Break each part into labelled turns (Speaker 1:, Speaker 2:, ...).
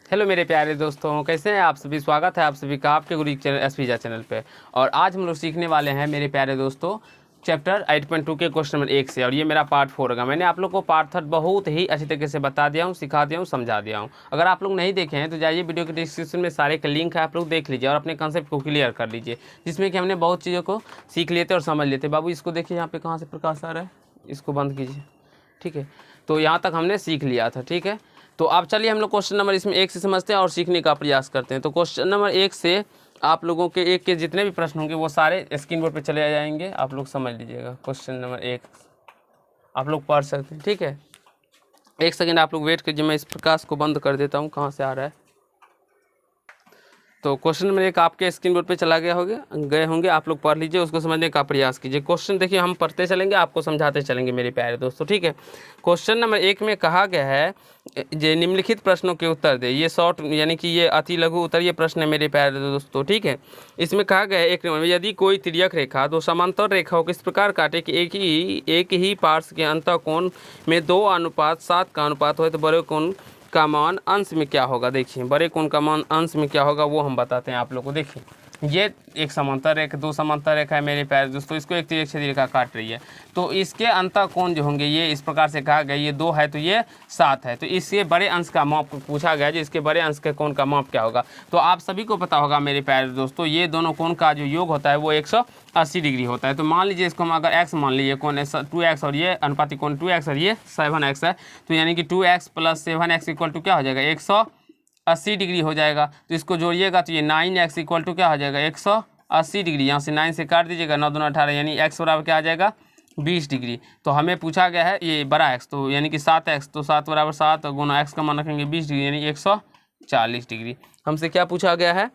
Speaker 1: Hello मेरे प्यारे दोस्तों, कैसे हैं आप सभी। स्वागत है आप सभी का आपके गुरु चैनल एसपीजा चैनल पे। और आज हम लोग सीखने वाले हैं मेरे प्यारे दोस्तों चैप्टर 8.2 के क्वेश्चन नंबर 1 से। और ये मेरा पार्ट 4 होगा। मैंने आप लोग को पार्ट 3 बहुत ही अच्छी तरीके से बता दिया हूँ, सिखा दिया हूँ, समझा दिया हूँ। अगर आप लोग नहीं देखे हैं तो जाइए, वीडियो के डिस्क्रिप्शन में सारे का लिंक है, आप लोग देख लीजिए और अपने कंसेप्ट को क्लियर कर लीजिए, जिसमें कि हमने बहुत चीज़ों को सीख लेते और समझ लेते। बाबू इसको देखिए, यहाँ पे कहाँ से प्रकाश आ रहा है, इसको बंद कीजिए। ठीक है, तो यहाँ तक हमने सीख लिया था। ठीक है, तो आप चलिए हम लोग क्वेश्चन नंबर इसमें 1 से समझते हैं और सीखने का प्रयास करते हैं। तो क्वेश्चन नंबर 1 से आप लोगों के 1 के जितने भी प्रश्न होंगे वो सारे स्क्रीन बोर्ड पे चले जाएंगे, आप लोग समझ लीजिएगा। क्वेश्चन नंबर 1 आप लोग पढ़ सकते हैं। ठीक है, 1 सेकेंड आप लोग वेट कीजिए, मैं इस प्रकाश को बंद कर देता हूँ, कहाँ से आ रहा है। तो क्वेश्चन नंबर 1 आपके स्क्रीन बोर्ड पे चला गए होंगे, आप लोग पढ़ लीजिए, उसको समझने का प्रयास कीजिए। क्वेश्चन देखिए, हम पढ़ते चलेंगे, आपको समझाते चलेंगे मेरे प्यारे दोस्तों। ठीक है, क्वेश्चन नंबर 1 में कहा गया है जो निम्नलिखित प्रश्नों के उत्तर दे। ये शॉर्ट यानी कि ये अति लघु उत्तर ये प्रश्न है मेरे प्यारे दोस्तों। ठीक है, इसमें कहा गया है 1 नंबर में, यदि कोई तिर्यक रेखा दो समांतर रेखाओं को इस प्रकार काटे कि एक ही पार्श्व के अंतः कोण में 2:7 का अनुपात हो तो बड़े कोण का मान अंश में क्या होगा। देखिए, बड़े कोण का मान अंश में क्या होगा वो हम बताते हैं आप लोग को। देखिए, ये एक समांतर रेखा, 2 समांतर रेखा है मेरे प्यारे दोस्तों, इसको एक तिर्यक छेदी रेखा काट रही है। तो इसके अंतः कोण जो होंगे ये इस प्रकार से कहा गया, ये 2 है तो ये 7 है। तो इसके बड़े अंश का माप पूछा गया, जो इसके बड़े अंश के कोण का माप क्या होगा। तो आप सभी को पता होगा मेरे प्यारे दोस्तों, ये दोनों कोण का जो योग होता है वो 180 डिग्री होता है। तो मान लीजिए इसको हम अगर x मान लीजिए, कोण 2x और ये अनुपातिक कोण 2x और ये 7x है, तो यानी कि 2x + 7x इक्वल टू क्या हो जाएगा, 180 डिग्री हो जाएगा। तो इसको जोड़िएगा तो ये 9x इक्वल टू क्या हो जाएगा, 180 डिग्री। यहाँ से 9 से काट दीजिएगा, 9 दूना 18, यानी x बराबर क्या आ जाएगा, 20 डिग्री। तो हमें पूछा गया है ये बड़ा x, तो यानी कि 7x, तो 7 बराबर 7 गुना x का मान रखेंगे 20 डिग्री, यानी 140 डिग्री। हमसे क्या पूछा गया है,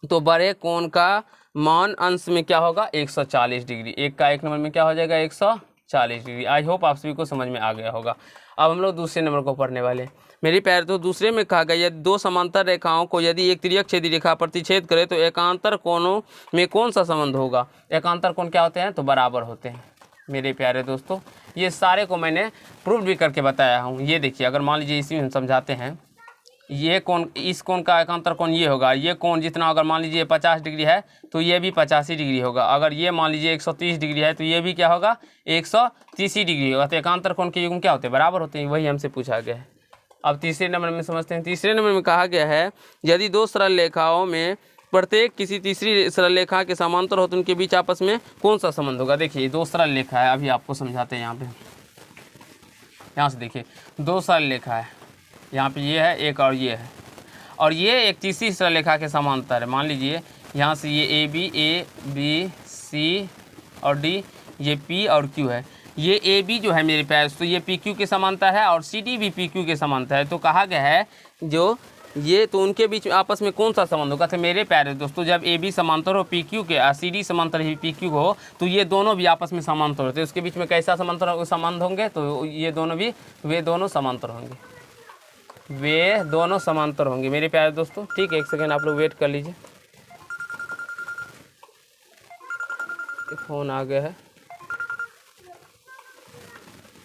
Speaker 1: तो बड़े कोण का मान अंश में क्या होगा, 140 डिग्री। 1 का 1 नंबर में क्या हो जाएगा, 140 डिग्री। आई होप आप सभी को समझ में आ गया होगा। अब हम लोग दूसरे नंबर को पढ़ने वाले मेरी प्यारे। तो दूसरे में कहा गया, यदि 2 समांतर रेखाओं को यदि एक तिर्यक छेदी रेखा प्रतिच्छेद करे तो एकांतर कोणों में कौन सा संबंध होगा। एकांतर कोण क्या होते हैं, तो बराबर होते हैं मेरे प्यारे दोस्तों। ये सारे को मैंने प्रूव भी करके बताया हूँ। ये देखिए, अगर मान लीजिए इसी में हम समझाते हैं, ये कोण, इस कोण का एकांतर कोण ये होगा। ये कोण जितना अगर मान लीजिए 50 डिग्री है तो ये भी 85 डिग्री होगा। अगर ये मान लीजिए 130 डिग्री है तो ये भी क्या होगा, 130 डिग्री होगा। तो एकांतर कोण के युग्म क्या होते हैं, बराबर होते हैं। वही हमसे पूछा गया है। अब तीसरे नंबर में समझते हैं। तीसरे नंबर में कहा गया है, यदि 2 सरल रेखाओं में प्रत्येक किसी तीसरी सरल रेखा के समांतर हो तो उनके बीच आपस में कौन सा संबंध होगा। देखिए, 2 सरल रेखा है, अभी आपको समझाते हैं। यहाँ से देखिए, 2 सरल रेखा है, यहाँ पे ये है एक और ये है, और ये एक तीसरी सरल रेखा के समांतर है। मान लीजिए यहाँ से ये ए बी सी और डी, ये पी और क्यू है। ये ए बी जो है मेरे प्यारे, तो ये पी क्यू के समांतर है, और सी डी भी पी क्यू के समांतर है। तो कहा गया है जो ये, तो उनके बीच में आपस में कौन सा संबंध होगा। तो मेरे प्यारे दोस्तों, जब ए बी समांतर हो पी क्यू के, सी डी समांतर ही पी क्यू हो, तो ये दोनों भी आपस में समांतर होते हैं। उसके बीच में कैसा समांतर संबंध होंगे, तो ये दोनों भी, वे दोनों समांतर होंगे, वे दोनों समांतर होंगे मेरे प्यारे दोस्तों। ठीक है, 1 सेकेंड आप लोग वेट कर लीजिए, फोन आ गया है।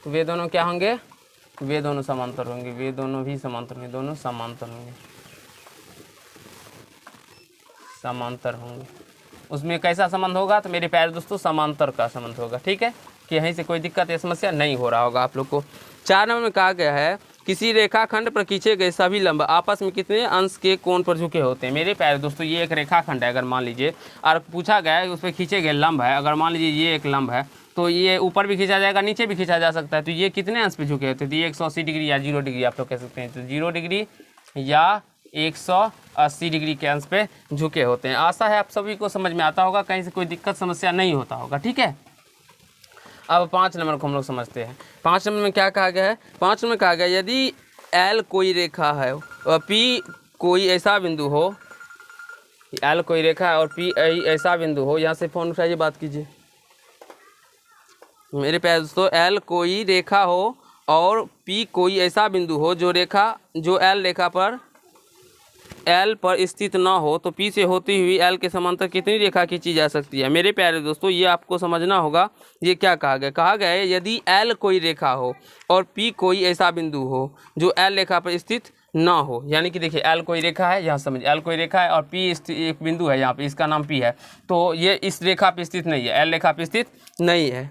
Speaker 1: तो वे दोनों क्या होंगे, वे दोनों समांतर होंगे, वे दोनों भी समांतर होंगे, दोनों समांतर होंगे, समांतर होंगे। उसमें कैसा संबंध होगा, तो मेरे प्यारे दोस्तों समांतर का संबंध होगा। ठीक है, कि यहीं से कोई दिक्कत या समस्या नहीं हो रहा होगा आप लोग को। 4 नंबर में कहा गया है, किसी रेखाखंड पर खींचे गए सभी लंब आपस में कितने अंश के कोण पर झुके होते हैं। मेरे प्यारे दोस्तों, ये एक रेखाखंड है, अगर मान लीजिए, और पूछा गया है उस पर खींचे गए लंब है। अगर मान लीजिए ये एक लंब है, तो ये ऊपर भी खींचा जाएगा, नीचे भी खींचा जा सकता है। तो ये कितने अंश पे झुके होते हैं, तो ये 180 डिग्री या 0 डिग्री आप लोग कह सकते हैं। तो 0 डिग्री या 180 डिग्री के अंश पे झुके होते हैं। आशा है आप सभी को समझ में आता होगा, कहीं से कोई दिक्कत समस्या नहीं होता होगा। ठीक है, अब 5 नंबर को हम लोग समझते हैं। 5 नंबर में क्या कहा गया है, 5 नंबर में कहा गया, यदि एल कोई रेखा है और पी कोई ऐसा बिंदु हो, एल कोई रेखा है और पी ऐसा बिंदु हो, यहाँ से फ़ोन उठाइए, बात कीजिए मेरे प्यारे दोस्तों। एल कोई रेखा हो और पी कोई ऐसा बिंदु हो जो एल रेखा पर एल पर स्थित ना हो, तो पी से होती हुई एल के समांतर कितनी रेखा खींची जा सकती है। मेरे प्यारे दोस्तों, ये आपको समझना होगा। ये क्या कहा गया है, यदि एल कोई रेखा हो और पी कोई ऐसा बिंदु हो जो एल रेखा पर स्थित ना हो, यानी कि देखिए एल कोई रेखा है, यहाँ समझ एल कोई रेखा है और पी एक बिंदु है यहाँ पे, इसका नाम पी है, तो ये इस रेखा पे स्थित नहीं है, एल रेखा पे स्थित नहीं है।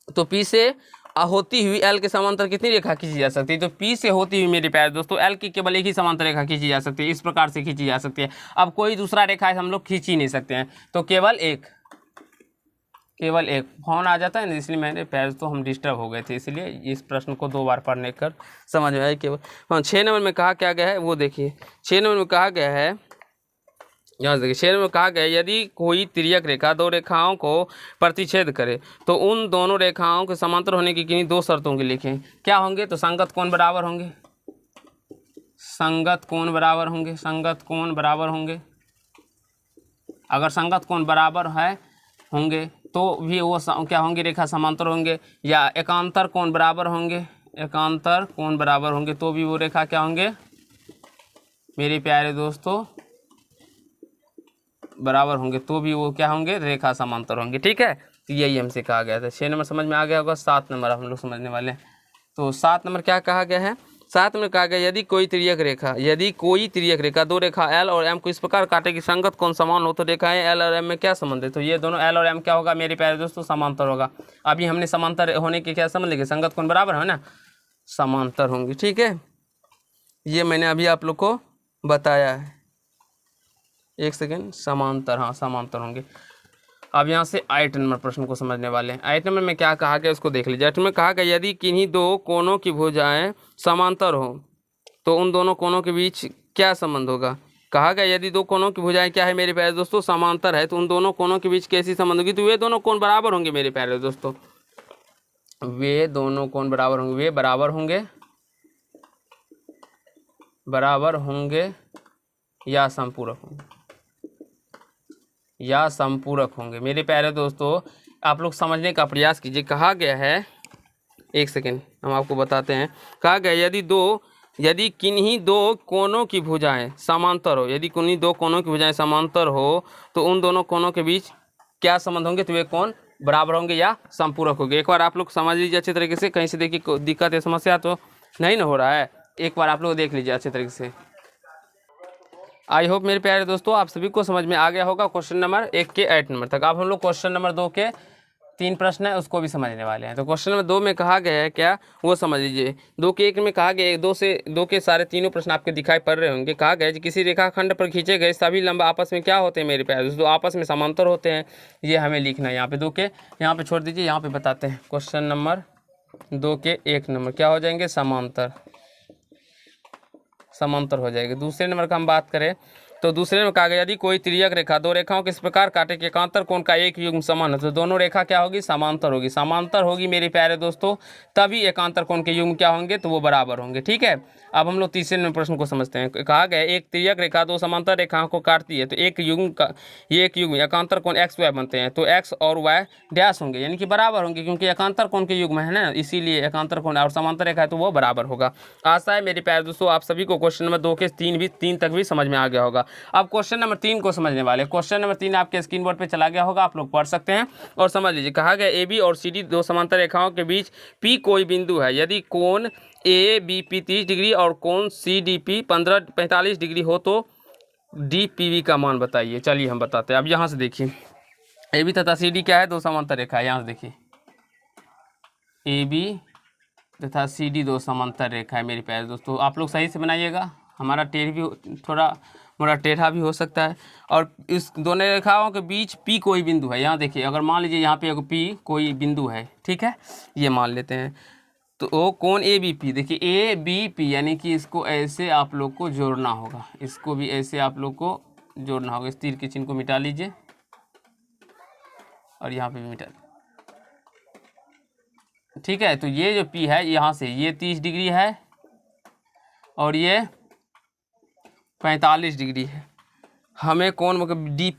Speaker 1: तो पी से होती हुई एल के समांतर कितनी रेखा खींची जा सकती है? तो पी से होती हुई मेरे प्यारे दोस्तों एल की केवल एक ही समांतर रेखा खींची जा सकती है, इस प्रकार से खींची जा सकती है। अब कोई दूसरा रेखा हम लोग खींच ही नहीं सकते हैं, तो केवल एक फोन आ जाता है ना, इसलिए मेरे पैर तो हम डिस्टर्ब हो गए थे, इसलिए इस प्रश्न को 2 बार पढ़ने कर समझ में आए केवल। हाँ, 6 नंबर में कहा क्या गया है वो देखिए। 6 नंबर में कहा गया है, यहाँ देखिए 6 नंबर में कहा गया है यदि कोई तिर्यक रेखा 2 रेखाओं को प्रतिच्छेद करे तो उन दोनों रेखाओं के समांतर होने की किन्हीं 2 शर्तों के लिखें। क्या होंगे? तो संगत कोण बराबर होंगे, संगत कोण बराबर होंगे, संगत कोण बराबर होंगे। अगर संगत कोण बराबर है होंगे तो भी वो क्या होंगे? रेखा समांतर होंगे। या एकांतर कोण बराबर होंगे, एकांतर कोण बराबर होंगे तो भी वो रेखा क्या होंगे मेरे प्यारे दोस्तों? बराबर होंगे, तो भी वो क्या होंगे? रेखा समांतर होंगे। ठीक है, तो यही हमसे कहा गया था। 6 नंबर समझ में आ गया होगा। 7 नंबर हम लोग समझने वाले हैं। तो 7 नंबर क्या कहा गया है? 7 में कहा गया यदि कोई तिर्यक रेखा 2 रेखा एल और एम को इस प्रकार काटे कि संगत कोण समान हो तो रेखाएं एल और एम में क्या संबंध है? तो ये दोनों एल और एम क्या होगा मेरे प्यारे दोस्तों? समांतर होगा। अभी हमने समांतर होने के क्या समझ लेंगे? संगत कोण बराबर है ना, समांतर होंगे। ठीक है, ये मैंने अभी आप लोग को बताया है। एक सेकेंड, समांतर, हाँ समांतर होंगे। अब यहाँ से 8 नंबर प्रश्न को समझने वाले हैं। 8 नंबर में क्या कहा गया उसको देख लीजिए। 8 में कहा गया यदि किन्हीं 2 कोणों की भुजाएं समांतर हो तो उन दोनों कोणों के बीच क्या संबंध होगा? कहा गया यदि 2 कोणों की भुजाएं क्या है मेरे प्यारे दोस्तों? समांतर है, तो उन दोनों कोणों के बीच कैसी संबंध होगी? तो वे दोनों कोण बराबर होंगे मेरे प्यारे दोस्तों, वे दोनों कोण बराबर होंगे, वे बराबर होंगे या समपूरक होंगे, या संपूरक होंगे। मेरे प्यारे दोस्तों आप लोग समझने का प्रयास कीजिए। कहा गया है, एक सेकेंड हम आपको बताते हैं। कहा गया यदि किन्हीं 2 कोणों की भुजाएं समांतर हो, यदि किन्हीं 2 कोणों की भुजाएं समांतर हो तो उन दोनों कोणों के बीच क्या संबंध होंगे? तो वे कोण बराबर होंगे या संपूरक होंगे। एक बार आप लोग समझ लीजिए अच्छे तरीके से, कहीं से देखिए कोई दिक्कत या समस्या तो नहीं ना हो रहा है। एक बार आप लोग देख लीजिए अच्छे तरीके से। आई होप मेरे प्यारे दोस्तों आप सभी को समझ में आ गया होगा क्वेश्चन नंबर 1 के 8 नंबर तक। अब हम लोग क्वेश्चन नंबर 2 के 3 प्रश्न है उसको भी समझने वाले हैं। तो क्वेश्चन नंबर 2 में कहा गया है क्या वो समझ लीजिए। 2 के 1 में कहा गया 2 के सारे तीनों प्रश्न आपके दिखाई पड़ रहे होंगे। कहा गया किसी रेखाखंड पर खींचे गए सभी लंब आपस में क्या होते हैं मेरे प्यारे दोस्तों? आपस में समांतर होते हैं। ये हमें लिखना है यहाँ पे। 2 के यहाँ पे छोड़ दीजिए, यहाँ पे बताते हैं। क्वेश्चन नंबर 2 के 1 नंबर क्या हो जाएंगे? समांतर हो जाएगी। दूसरे नंबर का हम बात करें तो दूसरे में कहा गया यदि कोई तिर्यक रेखा 2 रेखाओं के इस प्रकार काटे कि एकांतर कोण का एक युग्म समान है तो दोनों रेखा क्या होगी? समांतर होगी। समांतर होगी मेरे प्यारे दोस्तों, तभी एकांतर कोण के युग्म क्या होंगे? तो वो बराबर होंगे। ठीक है, अब हम लोग तीसरे नंबर प्रश्न को समझते हैं। कहा गया एक तिर्यक रेखा 2 समांतर रेखाओं को काटती है तो एक युग्म एकांतर कोण एक्स वाई बनते हैं, तो एक्स और वाई डैश होंगे यानी कि बराबर होंगे, क्योंकि एकांतर कोण के युग्म है ना, इसीलिए एकांतर कोण और समांतर रेखा है तो वो बराबर होगा। आशा है मेरे प्यारे दोस्तों आप सभी को क्वेश्चन नंबर 2 के 3 तक भी समझ में आ गया होगा। अब क्वेश्चन नंबर 3 को समझने वाले। क्वेश्चन नंबर 3 आपके स्क्रीन बोर्ड पे चला गया होगा, आप लोग पढ़ सकते हैं और समझ लीजिए। कहा गया ए बी और सी डी 2 समांतर रेखाओं के बीच पी कोई बिंदु है यदि कोण ए बी पी 30 डिग्री और कोण सी डी पी 45 डिग्री हो तो डी पी वी का मान बताइए। चलिए हम बताते हैं। अब यहाँ से देखिए ए बी तथा सी डी क्या है? 2 समांतर रेखा है। यहाँ से देखिए ए बी तथा सी डी 2 समांतर रेखा है मेरे प्यारे दोस्तों। आप लोग सही से बनाइएगा, हमारा थोड़ा मोड़ा टेढ़ा भी हो सकता है। और इस दोनों रेखाओं के बीच पी कोई बिंदु है। यहाँ देखिए अगर मान लीजिए यहाँ पे एक पी कोई बिंदु है, ठीक है, ये मान लेते हैं। तो वो कोण ए बी पी, देखिए ए बी पी यानी कि इसको ऐसे आप लोग को जोड़ना होगा, इसको भी ऐसे आप लोग को जोड़ना होगा। इस तीर के चिन्ह को मिटा लीजिए और यहाँ पे भी मिटा, ठीक है। तो ये जो पी है यहाँ से ये 30 डिग्री है और ये 45 डिग्री है। हमें कौन मतलब डी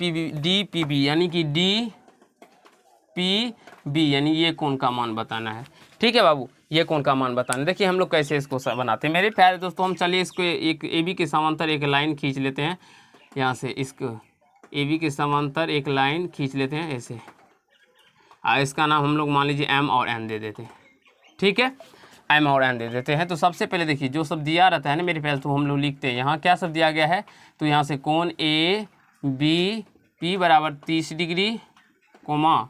Speaker 1: पी बी यानी कि डी पी बी यानी ये कोण का मान बताना है। ठीक है बाबू, ये कोण का मान बताना। देखिए हम लोग कैसे इसको बनाते हैं मेरे प्यारे दोस्तों। हम चलिए इसको एक ए बी के समांतर एक लाइन खींच लेते हैं। यहाँ से इसको ए बी के समांतर एक लाइन खींच लेते हैं ऐसे। इसका नाम हम लोग मान लीजिए एम और एन दे देते हैं। ठीक है, एम और एन दे देते हैं। तो सबसे पहले देखिए जो सब दिया रहता है ना मेरे पास, तो हम लोग लिखते हैं यहाँ क्या सब दिया गया है। तो यहाँ से कोण ए बी पी बराबर 30 degree, comma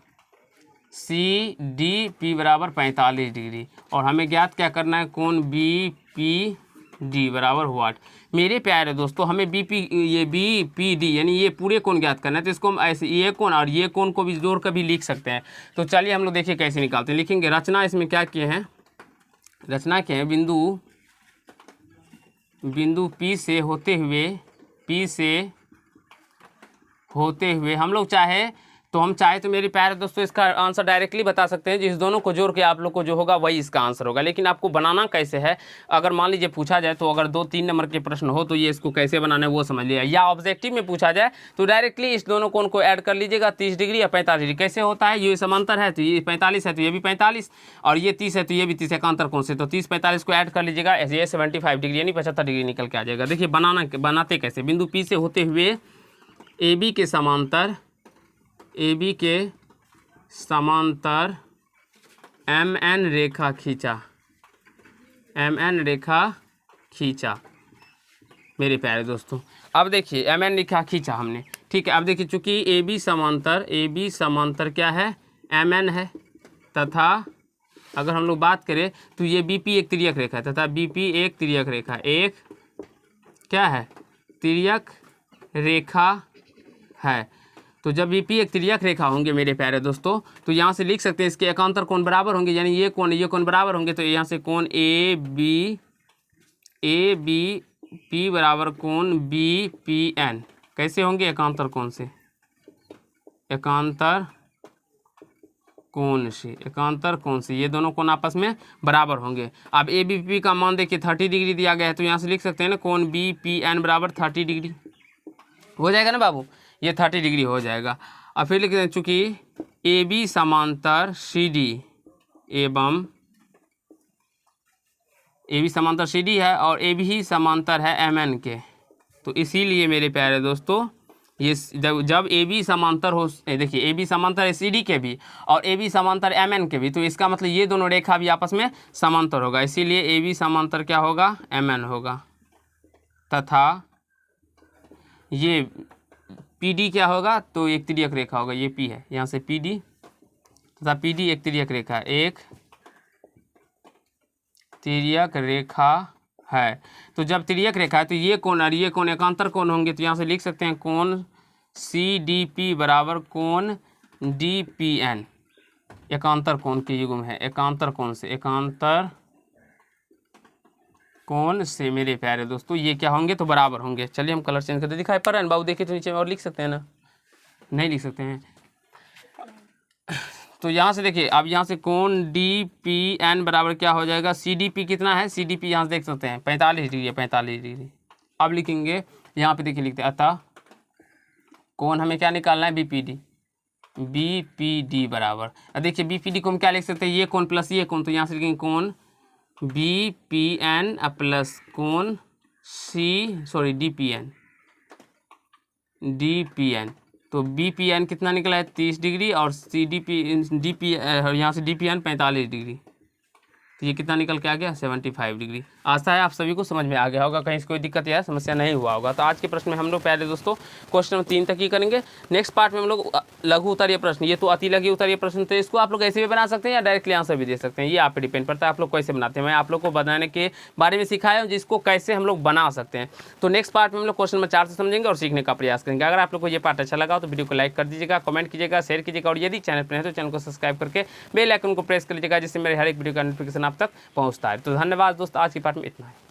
Speaker 1: C D P बराबर 45 डिग्री, और हमें ज्ञात क्या करना है, कोण बी पी डी बराबर व्हाट। मेरे प्यारे दोस्तों हमें बी पी डी यानी ये पूरे कोण ज्ञात करना है। तो इसको हम ऐसे ये कोण और ये कोण को भी जोड़ कर भी लिख सकते हैं। तो चलिए हम लोग देखिए कैसे निकालते हैं। लिखेंगे रचना इसमें क्या किए हैं, रचना क्या है, बिंदु पी से होते हुए हम लोग चाहे तो मेरे प्यारे दोस्तों इसका आंसर डायरेक्टली बता सकते हैं। जिस दोनों को जोड़ के आप लोग को जो होगा वही इसका आंसर होगा। लेकिन आपको बनाना कैसे है, अगर मान लीजिए पूछा जाए तो अगर 2-3 नंबर के प्रश्न हो तो ये इसको कैसे बनाना है वो समझ लिया, या ऑब्जेक्टिव में पूछा जाए तो डायरेक्टली इस दोनों कोण को ऐड कर लीजिएगा 30 डिग्री या 45 डिग्री। कैसे होता है, ये समांतर है तो ये 45 है तो ये भी 45, और ये 30 है तो ये भी 30 एकांतर कोण से, तो 30-45 को ऐड कर लीजिएगा, ये 75 डिग्री यानी 75 डिग्री निकल के आ जाएगा। देखिए बनाते कैसे, बिंदु पी से होते हुए ए बी के समांतर एम एन रेखा खींचा मेरे प्यारे दोस्तों। अब देखिए एम एन रेखा खींचा हमने, ठीक है। अब देखिए चूंकि ए बी समांतर क्या है, एम एन है, तथा अगर हम लोग बात करें तो ये बी पी एक तिर्यक रेखा है, तथा बी पी एक तिर्यक रेखा, एक क्या है, तिर्यक रेखा है। तो जब बीपी एक तिर्यक रेखा होंगे मेरे प्यारे दोस्तों, तो यहाँ से लिख सकते हैं इसके एकांतर कोण बराबर होंगे, यानी ये कोण बराबर होंगे। तो यहाँ से कोण ए बी पी बराबर कोण बी पी एन कैसे होंगे, एकांतर कोण से ये दोनों कोण आपस में बराबर होंगे। अब ए बी पी का मान देखिए 30 डिग्री दिया गया है, तो यहाँ से लिख सकते हैं ना कोण बी पी एन बराबर 30 डिग्री हो जाएगा ना बाबू, ये 30 डिग्री हो जाएगा। और फिर लिखते हैं चूँकि ए बी समांतर सी डी एवं ए बी समांतर सी डी है और ए बी ही समांतर है एम एन के, तो इसीलिए मेरे प्यारे दोस्तों ये जब ए बी समांतर हो, देखिए ए बी समांतर है सी डी के भी और ए बी समांतर एम एन के भी, तो इसका मतलब ये दोनों रेखा भी आपस में समांतर होगा, इसीलिए ए बी समांतर क्या होगा, एम एन होगा, तथा ये पी डी क्या होगा, तो एक तिर्यक रेखा होगा, ये पी है, यहाँ से पी डी तथा पी डी एक तिर्यक रेखा, एक तिर्यक रेखा है। तो जब तिर्यक रेखा है तो ये कोण और ये कोण एकांतर कोण होंगे, तो यहाँ से लिख सकते हैं कोण सी डी पी बराबर कोण डी पी एन, एकांतर कोण के युग्म है, एकांतर कोण से मेरे प्यारे दोस्तों ये क्या होंगे, तो बराबर होंगे। चलिए हम कलर चेंज करते, दिखाई पड़ रहा है बाबू, देखिए तो नीचे में और लिख सकते हैं ना, नहीं लिख सकते हैं। तो यहाँ से देखिए अब यहाँ से कोण डी पी एन बराबर क्या हो जाएगा, सी डी पी कितना है, सी डी पी यहाँ से देख सकते हैं 45 डिग्री है, 45 डिग्री। अब लिखेंगे यहाँ पे देखिए लिखते हैं अतः कोण हमें क्या निकालना है, बी पी डी बराबर, देखिए बी पी डी को हम क्या लिख सकते हैं, ये कोण प्लस ये कोण, तो यहाँ से लिखेंगे कोण बी पी एन प्लस कोण डी पी एन, तो बी पी एन कितना निकला है 30 डिग्री और सी डी पी यहाँ से डी पी एन 45 डिग्री, तो ये कितना निकल के आ गया 75 डिग्री। आशा है आप सभी को समझ में आ गया होगा, कहीं से कोई दिक्कत या समस्या नहीं हुआ होगा। तो आज के प्रश्न में हम लोग प्यारे दोस्तों क्वेश्चन नंबर 3 तक ही करेंगे। नेक्स्ट पार्ट में हम लोग लघु उत्तरीय प्रश्न, ये तो अति लघु उत्तरीय प्रश्न, तो इसको आप लोग ऐसे भी बना सकते हैं या डायरेक्टली आंसर भी दे सकते हैं, ये आप पे डिपेंड करता है आप लोग कैसे बनाते हैं। मैं आप लोग को बनाने के बारे में सिखाया हूँ जिसको कैसे हम लोग बना सकते हैं। तो नेक्स्ट पार्ट में हम लोग क्वेश्चन नंबर 4 से समझेंगे और सीखने का प्रयास करेंगे। अगर आप लोग को ये पार्ट अच्छा लगा तो वीडियो को लाइक कर दीजिएगा, कमेंट कीजिएगा, शेयर कीजिएगा, और यदि चैनल पर है तो चैनल को सब्सक्राइब करके बेल आइकन को प्रेस कर लीजिएगा, जिससे मेरे हर एक वीडियो का नोटिफिकेशन आप तक पहुँचता है। तो धन्यवाद दोस्तों, आज की पार्ट में इतना है।